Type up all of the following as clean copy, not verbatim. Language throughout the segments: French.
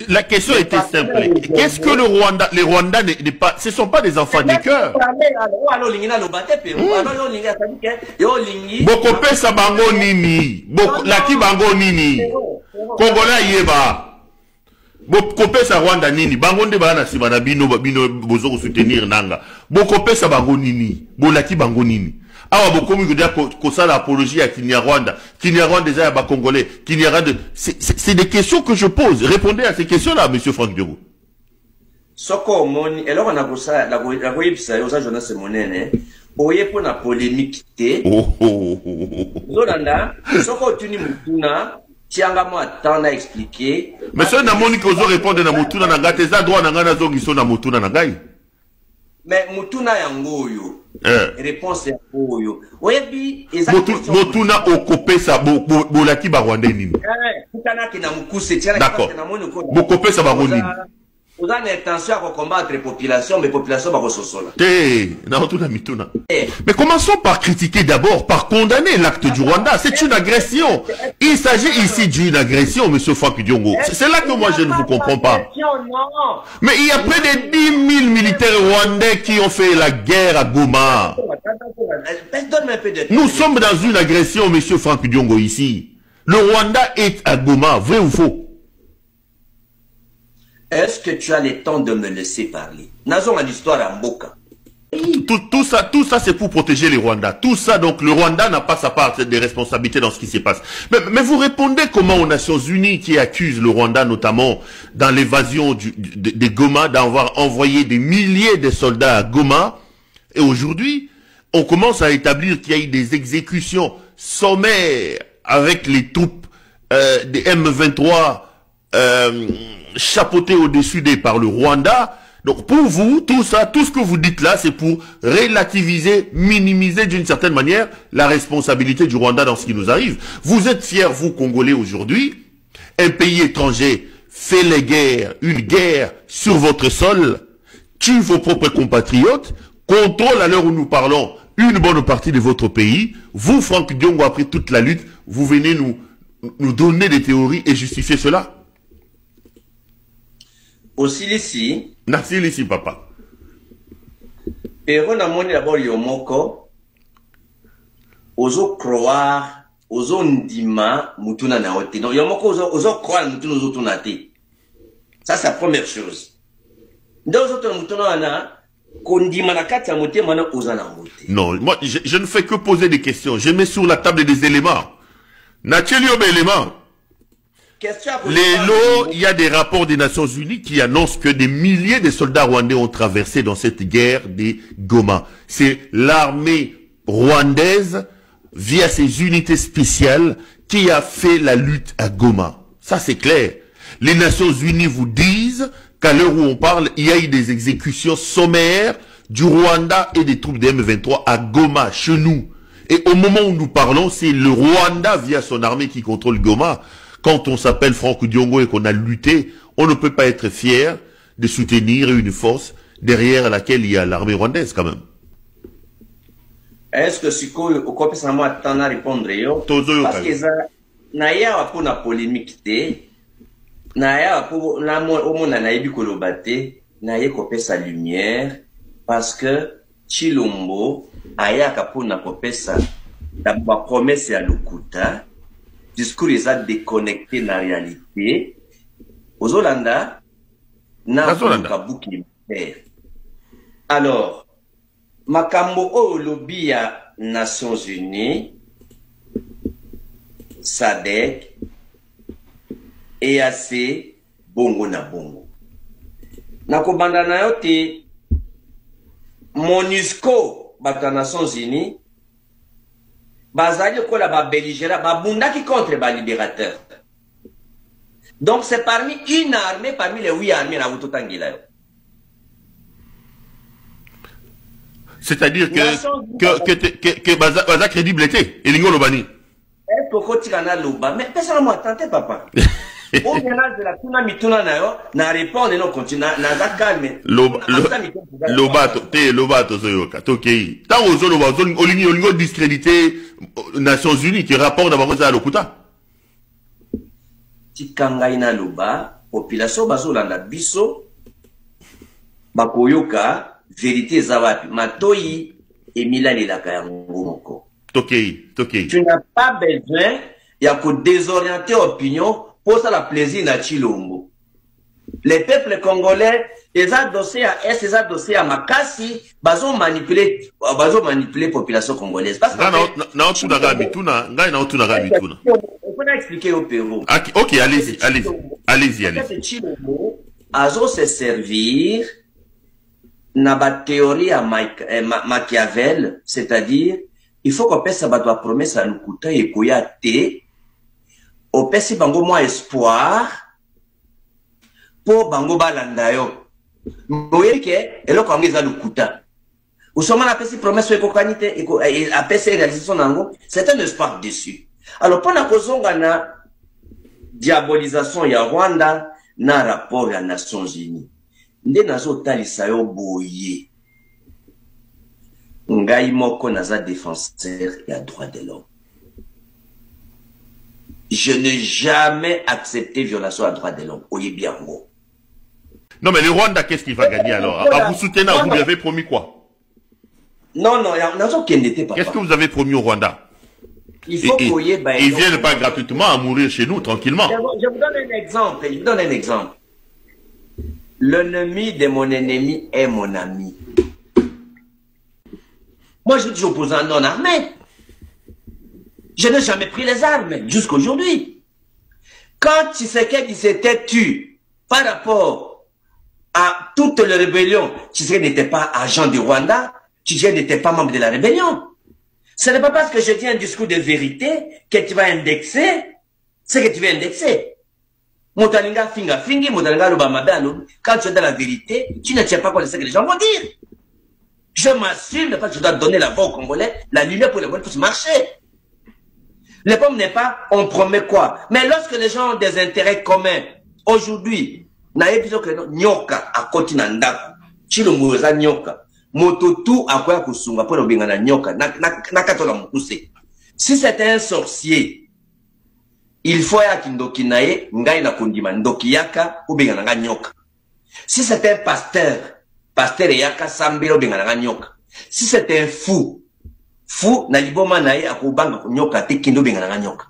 La question était simple. Qu'est-ce que le Rwanda, les Rwandais n'est pas, ce ne sont pas des enfants du cœur. Bokopesa bango nini, laki bango nini, Congolais yeba, bokopesa Rwanda nini, bango nde bana si bana bino bozo soutenir nanga, bokopesa bango nini, bolaki bango nini. Awa bokomi ko dia ko ça l'apologie à Kinyarwanda déjà ya ba Congolais, Kinyarwanda, c'est des questions que je pose. Répondez à ces questions-là, monsieur Franck Diogo. Soko moni, alors on a pour ça la goyipsa yosa Jonas Monene, oye pour na polémique té. Zolanda, soko tuni mutuna, tianga mo attendre à expliquer. Mais ça na moni ko zo répondre na mutuna na ngate za droit na ngana zo ngiso na mutuna na ngai. Mais mutuna yango yo. Réponse ya oyo. Oyebi motuna okopesa bolaki ba Rwanda nini? Kutana kina mukuse tiana na moni ko. Bokopesa ba nini? Vous avez l'intention à combattre les populations, mais les populations vont ressortir. Mais commençons par critiquer d'abord, par condamner l'acte du Rwanda. C'est une agression. Il s'agit ici d'une agression, monsieur Franck Diongo. C'est là que moi je ne vous comprends pas. Mais il y a près de 10 000 militaires rwandais qui ont fait la guerre à Goma. Nous sommes dans une agression, monsieur Franck Diongo, ici. Le Rwanda est à Goma, vrai ou faux? Est-ce que tu as le temps de me laisser parler? Nazon a l'histoire à Mboka. Tout ça, c'est pour protéger les Rwandais. Tout ça, donc, le Rwanda n'a pas sa part de responsabilité dans ce qui se passe. Mais vous répondez comment aux Nations Unies qui accusent le Rwanda, notamment, dans l'évasion de Goma, d'avoir envoyé des milliers de soldats à Goma. Et aujourd'hui, on commence à établir qu'il y a eu des exécutions sommaires avec les troupes des M23 chapeauté au-dessus par le Rwanda. Donc pour vous, tout ça, tout ce que vous dites là, c'est pour relativiser, minimiser d'une certaine manière la responsabilité du Rwanda dans ce qui nous arrive. Vous êtes fiers, vous Congolais aujourd'hui, un pays étranger fait les guerres, une guerre sur votre sol, tue vos propres compatriotes, contrôle à l'heure où nous parlons une bonne partie de votre pays. Vous, Franck Diongo, après toute la lutte, vous venez nous donner des théories et justifier cela. Aussi ici. Merci ici, papa. Pero na moni d'abord yomoko. Ozo croire, ozo ndima mutuna na ote. Donc yomoko ozo croire mutuna ozo tunate. Ça c'est la première chose. Dans ozo mutuna na kondima na kati ya mutema na oza na ote. Non, moi je ne fais que poser des questions. Je mets sur la table des éléments. N'a-t-il eu des éléments? Il y a des rapports des Nations Unies qui annoncent que des milliers de soldats rwandais ont traversé dans cette guerre des Goma. C'est l'armée rwandaise, via ses unités spéciales, qui a fait la lutte à Goma. Ça, c'est clair. Les Nations Unies vous disent qu'à l'heure où on parle, il y a eu des exécutions sommaires du Rwanda et des troupes des M23 à Goma, chez nous. Et au moment où nous parlons, c'est le Rwanda, via son armée, qui contrôle Goma. Quand on s'appelle Franck Diongo et qu'on a lutté, on ne peut pas être fier de soutenir une force derrière laquelle il y a l'armée rwandaise quand même. Est-ce que si on peut seulement attendre à répondre? Parce que ça n'a pas pour la polémique, n'a pas pour la naïbi kolobate, n'a pas sa lumière, parce que Chilombo a pas pour la promesse à Lukuta. Discours est déconnecté de la réalité. Aux Hollanda, n'a pas bouclé. Alors, Makambo au lobby à Nations Unies, SADC, EAC, Bongo na Bongo. Nakobanda na yote, MONUSCO, bata Nations Unies, bazali ko la ba belligérant ba bundaki contre ba libérateur. Donc c'est parmi une armée parmi les 8 armées na utotangila. C'est-à-dire que baza crédible était elingo lobani. Et pourquoi tu kana loba mais personne moi tenter papa. Au ménage de la tuna mituna na yo na répondre non continue na za calme. Lobato soyoka tokei. Tant aux loba olingo discrédité Nations Unies qui rapporte d'abord ça à Lokuta. Tikangaina loba population bazolanda biso bakoyoka vérité zawapi matoi emilalelaka yango moko. Tokei. Tu n'as pas besoin ya ko désorienter opinion pour ça la plaisir na Chilombo. Les peuples congolais, ils ont dossier à S, ils ont dossier à Makassi, ils ont manipulé la population congolaise. Parce que on peut expliquer au Pérou. Ok, allez-y. Chilombo, ils ont se servir na ba théorie à Machiavel, c'est-à-dire il faut qu'on pèse sa bateau promesse à Lukuta et Koyate, on pèse bango moins espoir. Pour bango balanda yo moye ke eloko yango eza lukuta usoma na pesi promesse ekokanite apesi réalisation nango c'est un espoir déçu. Alors pona kozonga na diabolisation ya Rwanda na rapport ya Nations Unies nde nazotalisa yo boye ngai moko naza défenseur ya droit de l'homme. Je n'ai jamais accepté violation à droit de l'homme. Oyebi yango. Non, mais le Rwanda, qu'est-ce qu'il va gagner alors? À vous soutenir, vous lui avez promis quoi? Non, n'était pas. Qu'est-ce que vous avez promis au Rwanda? Il faut qu'ils ils viennent pas gratuitement à mourir chez nous, tranquillement. Je vous donne un exemple. L'ennemi de mon ennemi est mon ami. Moi, je suis opposant non armé. Je n'ai jamais pris les armes, jusqu'à aujourd'hui. Quand Tshisekedi s'était tué par rapport à toutes les rébellions, Tshisekedi n'était pas agent du Rwanda, Tshisekedi n'était pas membre de la rébellion. Ce n'est pas parce que je dis un discours de vérité que tu vas indexer ce que tu veux indexer. Motalinga finga fingi, motalinga lobamabano, quand tu es dans la vérité, tu ne tiens pas compte de ce que les gens vont dire. Je m'assume parce que je dois donner la voix aux Congolais, la lumière pour les Congolais pour marcher. Le problème n'est pas, on promet quoi. Mais lorsque les gens ont des intérêts communs, aujourd'hui, naebiso que nyoka a continent ndako, chilombo za nyoka, mototu a quoi kusunga pour l'obinga na nyoka, nakatola mukuse. Si c'était un sorcier, il faut ya kindoki nae, ngai na kondima ndoki yaka, obinga na nyoka. Si c'était un pasteur yaka sambiro obinga na nyoka. Si c'était un fou na liboma na ye akobanga kunyoka te kindo benga na nyoka.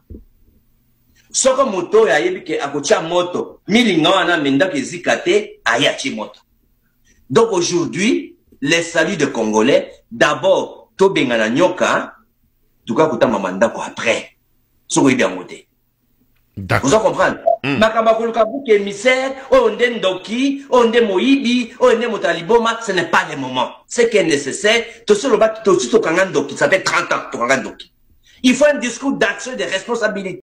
Soko moto ya yebi ke akocha moto milinga wana menda ke zikate ayachi moto. Donc aujourd'hui, les saluts de Congolais, d'abord to benga na nyoka, tuka kutama mandako après. Soko yebi amote. D'accord. Vous en comprenez? Makamba koluka bouc émissaire, onde ndoki, onde moibi, onde motaliboma, ce n'est pas le moment. Ce qui est nécessaire, tout ce qui s'appelle 30 ans, il faut un discours d'action et de responsabilité.